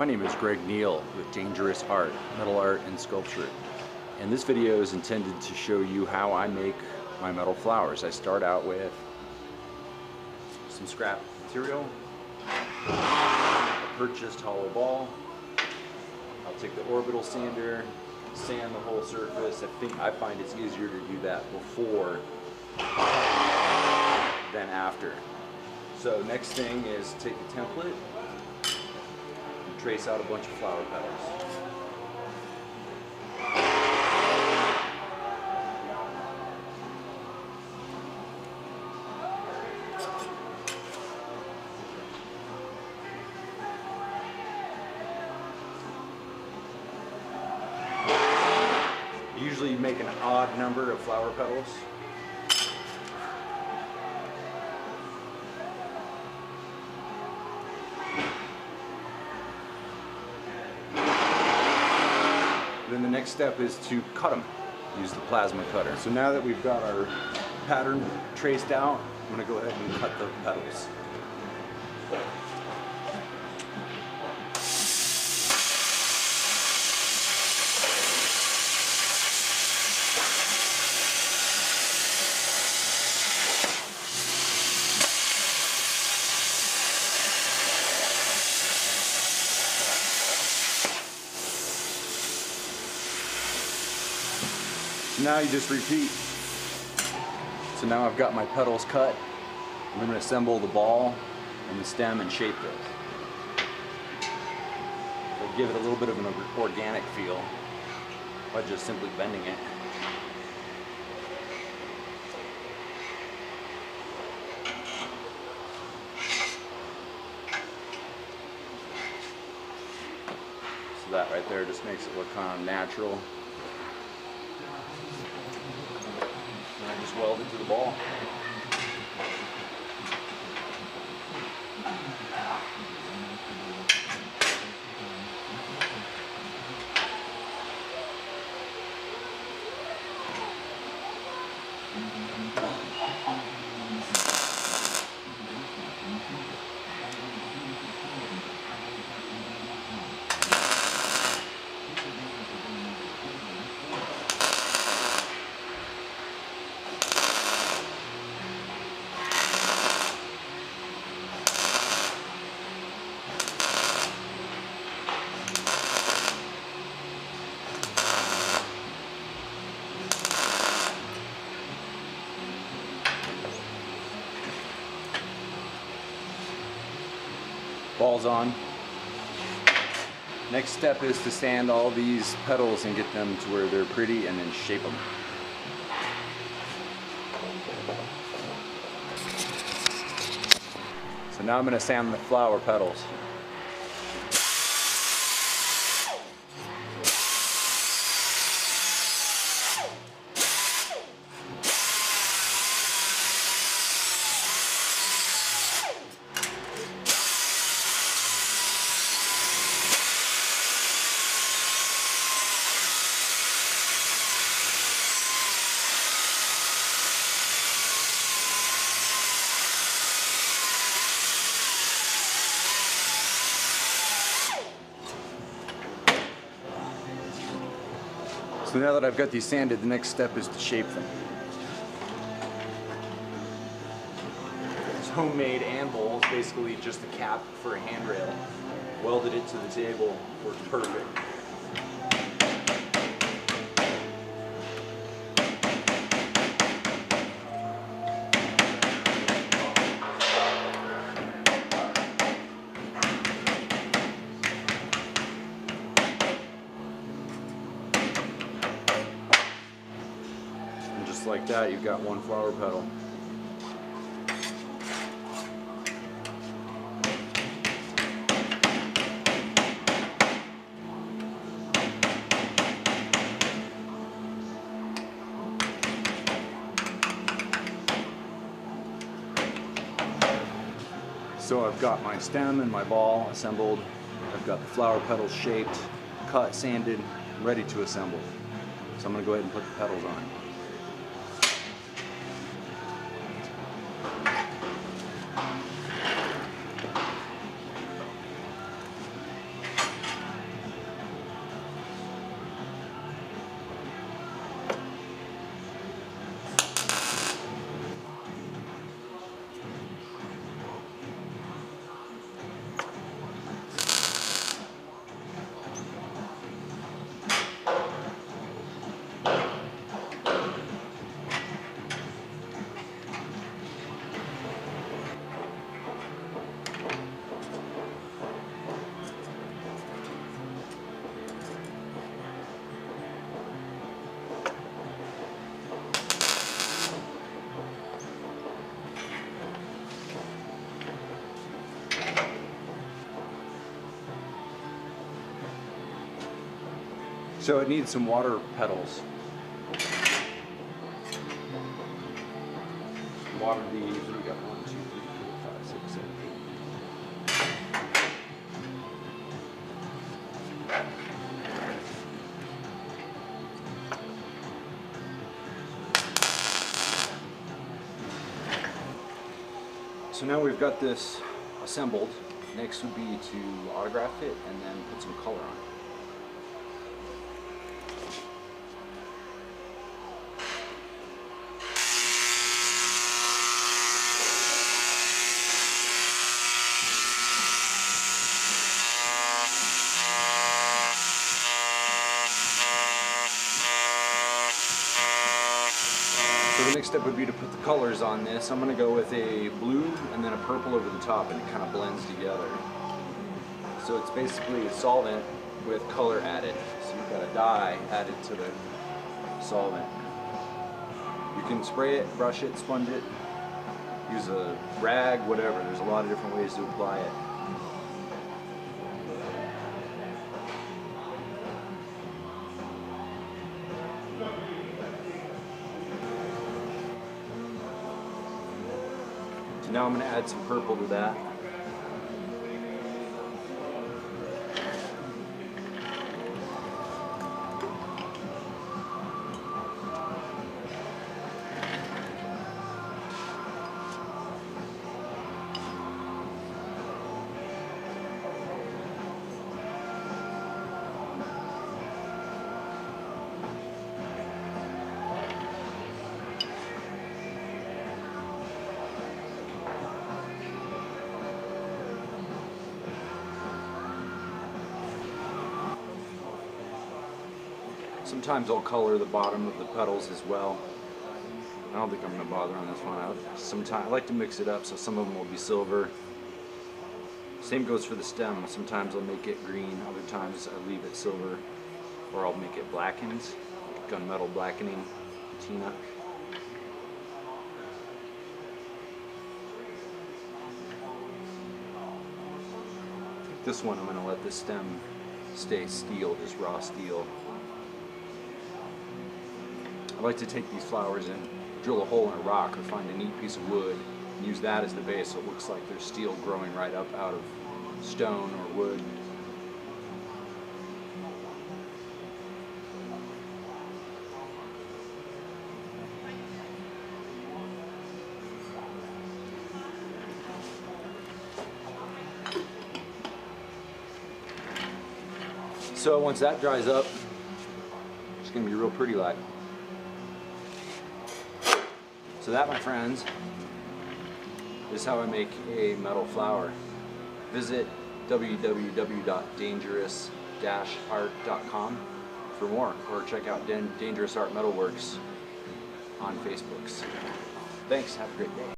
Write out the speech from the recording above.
My name is Greg Neal with Dangerous Art, Metal Art and Sculpture. And this video is intended to show you how I make my metal flowers. I start out with some scrap material, a purchased hollow ball. I'll take the orbital sander, sand the whole surface. I find it's easier to do that before than after. So next thing is take a template and trace out a bunch of flower petals. Usually you make an odd number of flower petals. Then the next step is to cut them. Use the plasma cutter. So now that we've got our pattern traced out, I'm going to go ahead and cut the petals. Now you just repeat. So now I've got my petals cut. I'm going to assemble the ball and the stem and shape this. I'll give it a little bit of an organic feel by just simply bending it. So that right there just makes it look kind of natural. And I just weld it to the ball. Ball's on. Next step is to sand all these petals and get them to where they're pretty and then shape them. So now I'm going to sand the flower petals. So now that I've got these sanded, the next step is to shape them. This homemade anvil is basically just a cap for a handrail. Welded it to the table, worked perfect. Just like that, you've got one flower petal. So I've got my stem and my ball assembled. I've got the flower petals shaped, cut, sanded, ready to assemble. So I'm going to go ahead and put the petals on. So it needs some water petals. Water these, we got 1, 2, 3, 4, 5, 6, 7, 8. So now we've got this assembled. Next would be to autograph it and then put some color on it. So the next step would be to put the colors on this. I'm going to go with a blue and then a purple over the top, and it kind of blends together. So it's basically a solvent with color added. So you've got a dye added to the solvent. You can spray it, brush it, sponge it, use a rag, whatever. There's a lot of different ways to apply it. So now I'm going to add some purple to that. Sometimes I'll color the bottom of the petals as well. I don't think I'm going to bother on this one. Sometimes I like to mix it up, so some of them will be silver. Same goes for the stem. Sometimes I'll make it green, other times I leave it silver, or I'll make it blackened, like gunmetal blackening patina. This one I'm going to let the stem stay steel, just raw steel. I like to take these flowers and drill a hole in a rock or find a neat piece of wood and use that as the base so it looks like there's steel growing right up out of stone or wood. So once that dries up, it's going to be real pretty like. So that, my friends, is how I make a metal flower. Visit www.dangerous-art.com for more, or check out Dangerous Art Metalworks on Facebook. Thanks, have a great day.